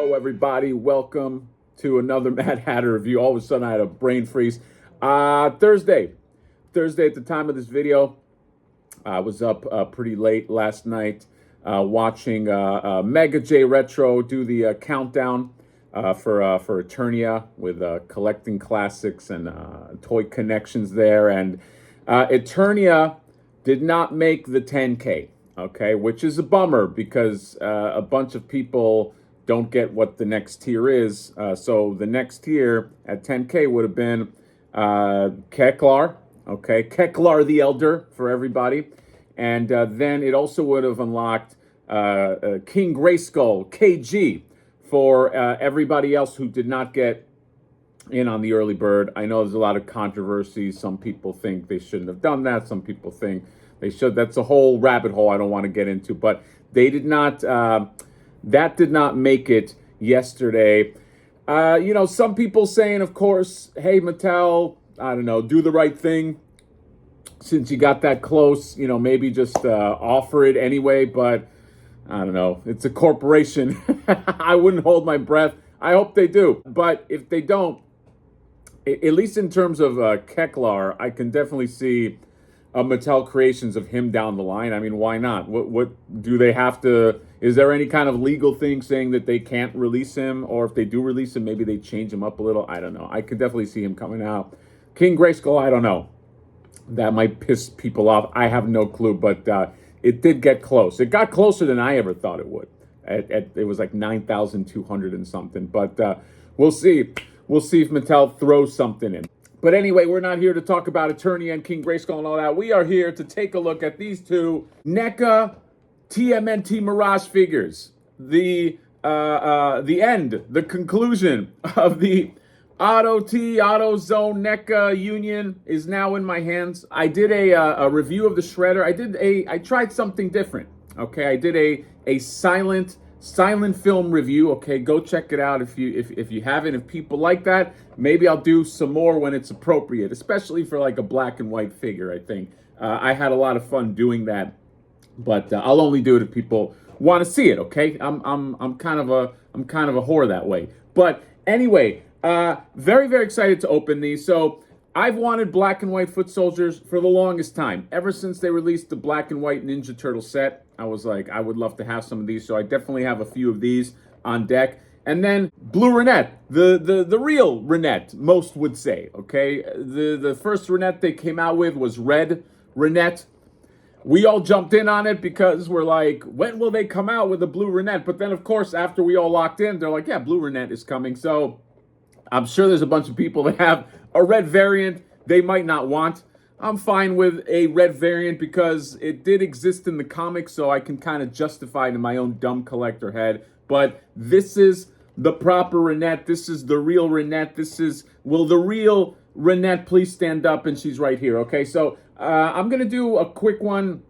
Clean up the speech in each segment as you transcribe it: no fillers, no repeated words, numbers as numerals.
Hello, everybody. Welcome to another Mad Hatter review. All of a sudden, I had a brain freeze. Thursday at the time of this video, I was up pretty late last night watching Mega J Retro do the countdown for Eternia with collecting classics and toy connections there. And Eternia did not make the 10K, okay, which is a bummer because a bunch of people don't get what the next tier is. So the next tier at 10K would have been Keklar, okay, Keklar the Elder for everybody. And then it also would have unlocked King Grayskull, KG, for everybody else who did not get in on the early bird. I know there's a lot of controversy. Some people think they shouldn't have done that. Some people think they should. That's a whole rabbit hole I don't want to get into. But they did not, that did not make it yesterday. You know, some people saying, of course, hey, Mattel, I don't know, do the right thing. Since you got that close, you know, maybe just offer it anyway. But I don't know. It's a corporation. I wouldn't hold my breath. I hope they do. But if they don't, at least in terms of Keklar, I can definitely see Mattel creations of him down the line. I mean, why not? What do they have to? Is there any kind of legal thing saying that they can't release him? Or if they do release him, maybe they change him up a little? I don't know. I could definitely see him coming out. King Grayskull, I don't know. That might piss people off. I have no clue, but it did get close. It got closer than I ever thought it would. It was like 9,200 and something. But we'll see. We'll see if Mattel throws something in. But anyway, we're not here to talk about Eternia and King Grayskull and all that. We are here to take a look at these two NECA TMNT Mirage figures. The end, the conclusion of the AutoZone NECA union is now in my hands. I did a review of the shredder. I tried something different. Okay, I did a silent film review. Okay, go check it out if you haven't. If people like that, maybe I'll do some more when it's appropriate, especially for like a black and white figure. I think I had a lot of fun doing that, but I'll only do it if people want to see it. Okay, I'm kind of a whore that way. But anyway. Very, very excited to open these. So I've wanted black and white foot soldiers for the longest time. Ever since they released the black and white Ninja Turtle set, I was like, I would love to have some of these. So I definitely have a few of these on deck. And then blue RENET, the real RENET, most would say, okay? The first RENET they came out with was red RENET. We all jumped in on it because we're like, when will they come out with a blue RENET? But then, of course, after we all locked in, they're like, yeah, blue RENET is coming. So I'm sure there's a bunch of people that have a red variant they might not want. I'm fine with a red variant because it did exist in the comics, so I can kind of justify it in my own dumb collector head. But this is the proper RENET. This is the real RENET. Will the real RENET please stand up? And she's right here, okay? So I'm going to do a quick one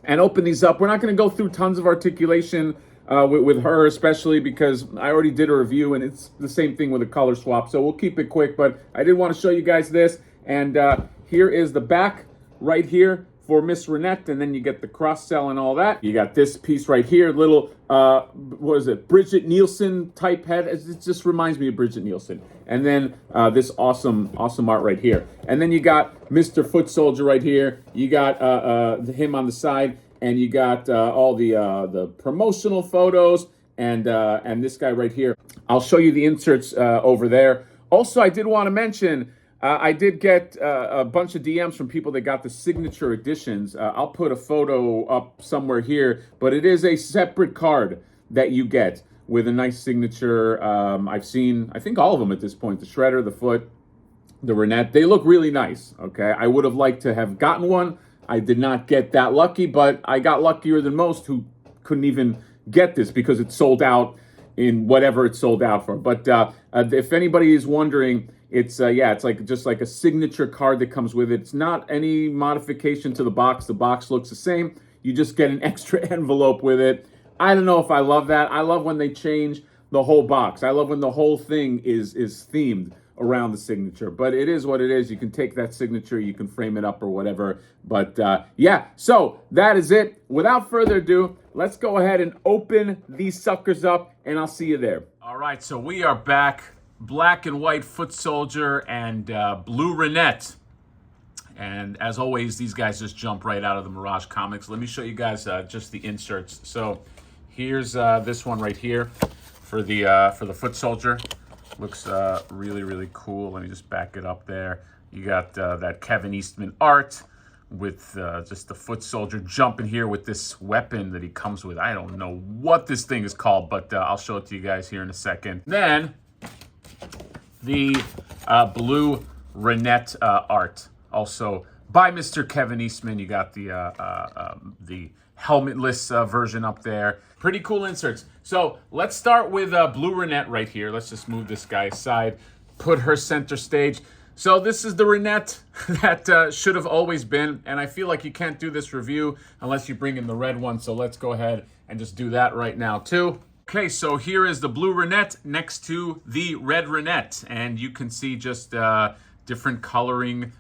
and open these up. We're not going to go through tons of articulation with her, especially because I already did a review and it's the same thing with a color swap. So we'll keep it quick, but I did want to show you guys this. And here is the back right here for Miss RENET, and then you get the cross cell and all that. You got this piece right here, little, what is it, Bridget Nielsen type head. It just reminds me of Bridget Nielsen. And then this awesome art right here. And then you got Mr. Foot Soldier right here. You got him on the side. And you got all the promotional photos and this guy right here. I'll show you the inserts over there. Also, I did want to mention, I did get a bunch of DMs from people that got the signature editions. I'll put a photo up somewhere here, but it is a separate card that you get with a nice signature. I've seen, I think all of them at this point, the Shredder, the Foot, the RENET. They look really nice, okay? I would have liked to have gotten one. I did not get that lucky, but I got luckier than most who couldn't even get this because it sold out in whatever it sold out for. But if anybody is wondering, it's like just like a signature card that comes with it. It's not any modification to the box. The box looks the same. You just get an extra envelope with it. I don't know if I love that. I love when they change the whole box. I love when the whole thing is themed around the signature, but it is what it is. You can take that signature, you can frame it up or whatever. But yeah, so that is it. Without further ado, let's go ahead and open these suckers up and I'll see you there. All All right, so we are back. Black and white foot soldier and blue Renette. And as always, these guys just jump right out of the Mirage comics. Let me show you guys just the inserts. So here's this one right here for the foot soldier. Looks really cool. Let me just back it up there. You got that Kevin Eastman art with just the foot soldier jumping here with this weapon that he comes with. I don't know what this thing is called, but I'll show it to you guys here in a second. Then the blue Renette art, also by Mr. Kevin Eastman. You got the helmetless version up there. Pretty cool inserts. So let's start with blue Renette right here. Let's just move this guy aside, put her center stage. So this is the Renette that should have always been, and I feel like you can't do this review unless you bring in the red one, so let's go ahead and just do that right now too. Okay, so here is the blue Renette next to the red Renette, and you can see just different coloring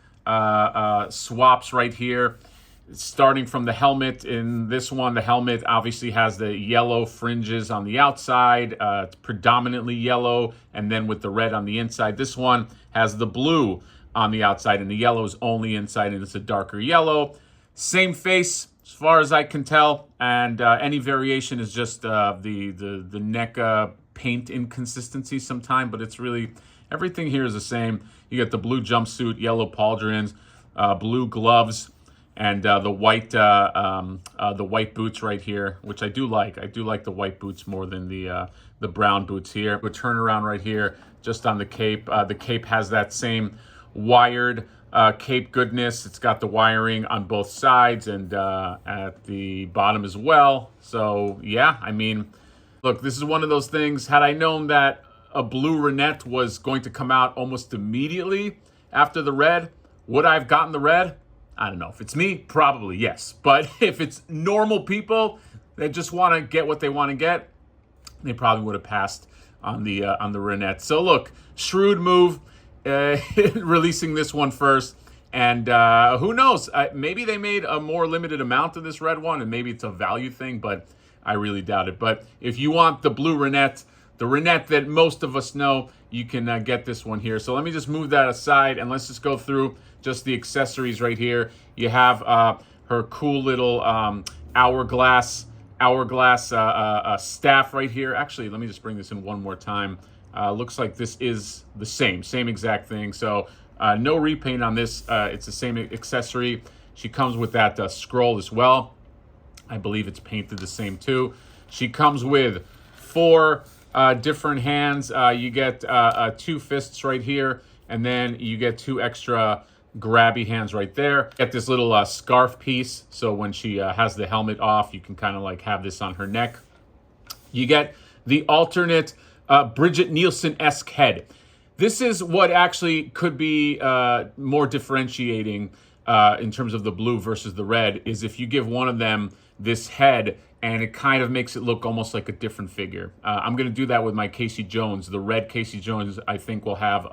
swaps right here. Starting from the helmet, in this one, the helmet obviously has the yellow fringes on the outside. It's predominantly yellow, and then with the red on the inside. This one has the blue on the outside, and the yellow is only inside, and it's a darker yellow. Same face, as far as I can tell, and any variation is just the NECA paint inconsistency sometime, but it's really, everything here is the same. You get the blue jumpsuit, yellow pauldrons, blue gloves, and the white boots right here, which I do like. I do like the white boots more than the brown boots here. But turn around right here, just on the cape. The cape has that same wired cape goodness. It's got the wiring on both sides and at the bottom as well. So yeah, I mean, look, this is one of those things. Had I known that a blue Renette was going to come out almost immediately after the red, would I have gotten the red? I don't know. If it's me, probably yes. But if it's normal people that just want to get what they want to get, they probably would have passed on the Renette. So look, shrewd move, releasing this one first. And who knows? Maybe they made a more limited amount of this red one, and maybe it's a value thing, but I really doubt it. But if you want the blue Renette, the Renette that most of us know, you can get this one here. So let me just move that aside, and let's just go through just the accessories right here. You have her cool little hourglass staff right here. Actually, let me just bring this in one more time. Looks like this is the same exact thing. So no repaint on this. It's the same accessory. She comes with that scroll as well. I believe it's painted the same too. She comes with 4 different hands. You get 2 fists right here, and then you get 2 extra grabby hands right there. Get this little scarf piece, so when she has the helmet off, you can kind of like have this on her neck. You get the alternate Bridget Nielsen-esque head. This is what actually could be more differentiating in terms of the blue versus the red, is if you give one of them this head, and it kind of makes it look almost like a different figure. I'm going to do that with my Casey Jones. The red Casey Jones, I think, will have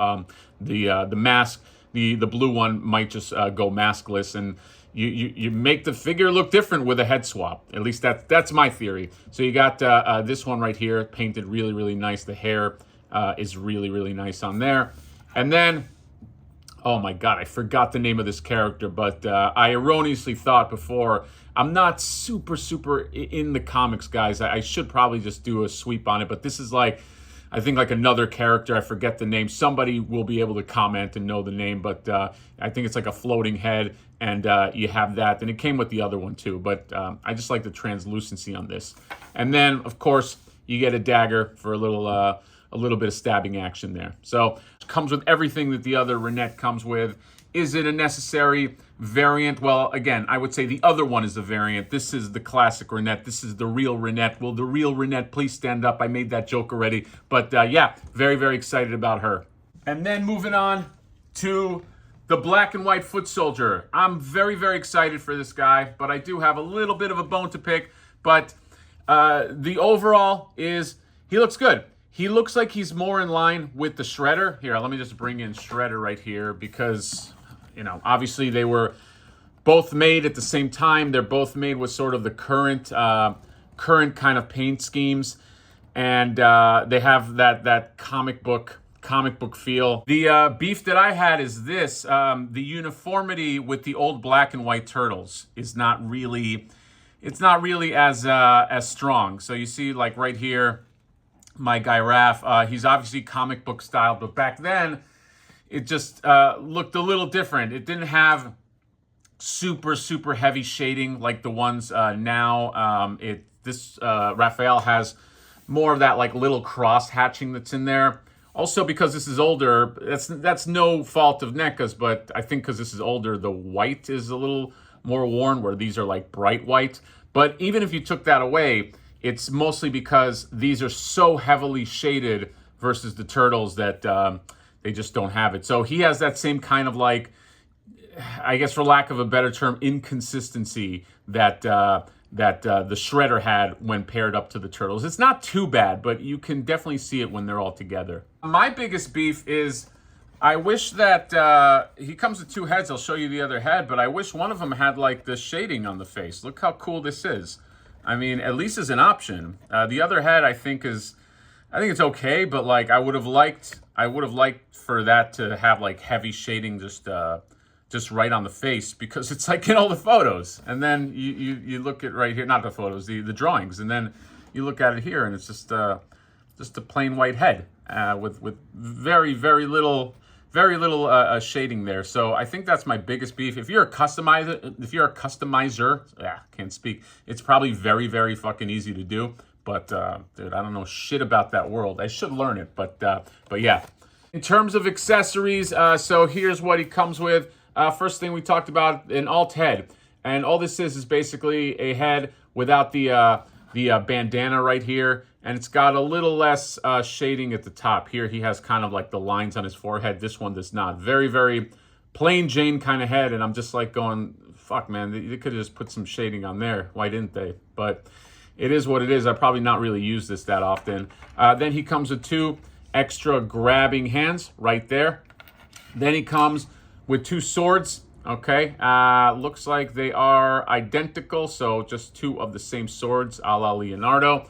the mask. The blue one might just go maskless, and you make the figure look different with a head swap. At least that's my theory. So you got this one right here, painted really nice. The hair is really nice on there. And then, oh my God, I forgot the name of this character, but I erroneously thought before, I'm not super in the comics, guys. I should probably just do a sweep on it, but this is like, I think like another character. I forget the name. Somebody will be able to comment and know the name, but I think it's like a floating head, and you have that. And it came with the other one too, but I just like the translucency on this. And then, of course, you get a dagger for a little bit of stabbing action there. So it comes with everything that the other Renette comes with. Is it a necessary variant? Well, again, I would say the other one is a variant. This is the classic Renette. This is the real Renette. Will the real Renette please stand up? I made that joke already. But yeah, very excited about her. And then moving on to the black and white foot soldier. I'm very excited for this guy, but I do have a little bit of a bone to pick. But the overall is, he looks good. He looks like he's more in line with the Shredder. Here, let me just bring in Shredder right here because, you know, obviously they were both made at the same time. They're both made with sort of the current kind of paint schemes. and they have that comic book feel. The beef that I had is this: the uniformity with the old black and white turtles is not really, it's not really as strong. So you see, like right here, my guy Raph, he's obviously comic book style, but back then it just looked a little different. It didn't have super heavy shading like the ones now. Raphael has more of that like little cross hatching that's in there. Also, because this is older, that's no fault of NECA's, but I think because this is older, the white is a little more worn, where these are like bright white. But even if you took that away, it's mostly because these are so heavily shaded versus the turtles that they just don't have it. So he has that same kind of like, I guess for lack of a better term, inconsistency that the Shredder had when paired up to the turtles. It's not too bad, but you can definitely see it when they're all together. My biggest beef is I wish that he comes with two heads. I'll show you the other head, but I wish one of them had like the shading on the face. Look how cool this is. I mean, at least as an option. The other head I think it's okay, but like I would have liked for that to have like heavy shading just right on the face, because it's like in all the photos. And then you look at right here, not the photos, the drawings, and then you look at it here and it's just a plain white head with very little shading there. So I think that's my biggest beef. If you're a customizer, can't speak. It's probably very fucking easy to do. But dude, I don't know shit about that world. I should learn it, but yeah. In terms of accessories, so here's what he comes with. First thing we talked about, an alt head, and all this is basically a head without the bandana right here, and it's got a little less shading at the top. Here he has kind of like the lines on his forehead. This one does not. Very plain Jane kind of head, and I'm just like going, fuck man, they could have just put some shading on there. Why didn't they? But it is what it is. I probably not really use this that often. Then he comes with two extra grabbing hands right there. Then he comes with two swords. Okay, looks like they are identical, so just two of the same swords, a la Leonardo.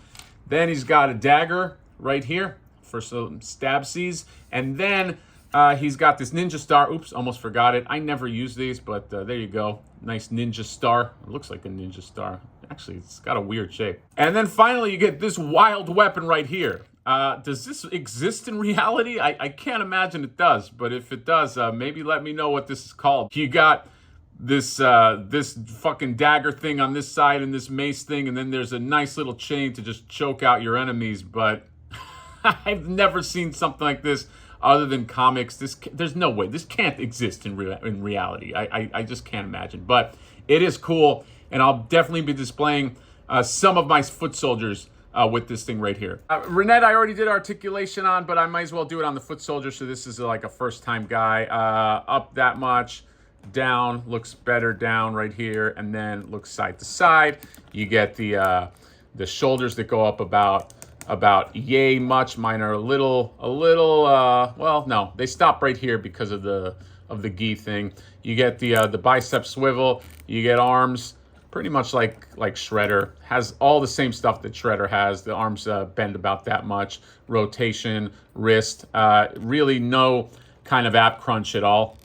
Then he's got a dagger right here for some stabsies, and then he's got this ninja star. Oops, almost forgot it. I never use these, but there you go. Nice ninja star. It looks like a ninja star. Actually, it's got a weird shape. And then finally, you get this wild weapon right here. Does this exist in reality? I can't imagine it does, but if it does, maybe let me know what this is called. You got this fucking dagger thing on this side and this mace thing, and then there's a nice little chain to just choke out your enemies, but I've never seen something like this other than comics. There's no way. This can't exist in reality. I just can't imagine, but it is cool, and I'll definitely be displaying some of my foot soldiers with this thing right here. RENET I already did articulation on, but I might as well do it on the foot soldier, so this is like a first-time guy. Up that much, down, looks better down right here, and then looks side to side. You get the shoulders that go up about yay much. Mine are a little well, no, they stop right here because of the gi thing. You get the bicep swivel. You get arms pretty much like Shredder. Has all the same stuff that Shredder has. The arms bend about that much. Rotation, wrist, really no kind of ab crunch at all.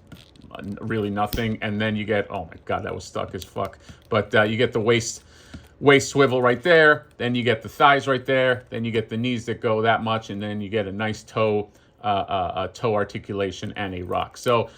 Really nothing. And then you get, oh my god, that was stuck as fuck. But you get the waist swivel right there. Then you get the thighs right there. Then you get the knees that go that much, and then you get a nice toe articulation and a rock. So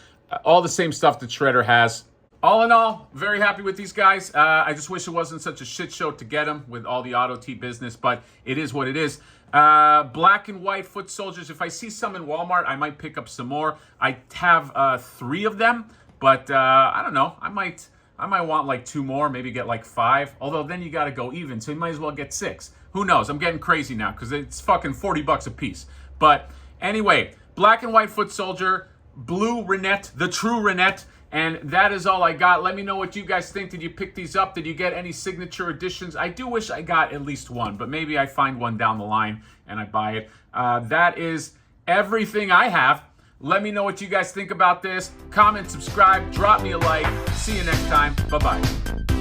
all the same stuff that Shredder has. All in all, very happy with these guys. I just wish it wasn't such a shit show to get them with all the auto T business, but it is what it is. Black and white foot soldiers. If I see some in Walmart, I might pick up some more. I have 3 of them, but I don't know. I might want like 2 more, maybe get like 5. Although then you got to go even, so you might as well get 6. Who knows? I'm getting crazy now because it's fucking $40 a piece. But anyway, black and white foot soldier, blue RENET, the true RENET. And that is all I got. Let me know what you guys think. Did you pick these up? Did you get any signature editions? I do wish I got at least one, but maybe I find one down the line and I buy it. That is everything I have. Let me know what you guys think about this. Comment, subscribe, drop me a like. See you next time. Bye-bye.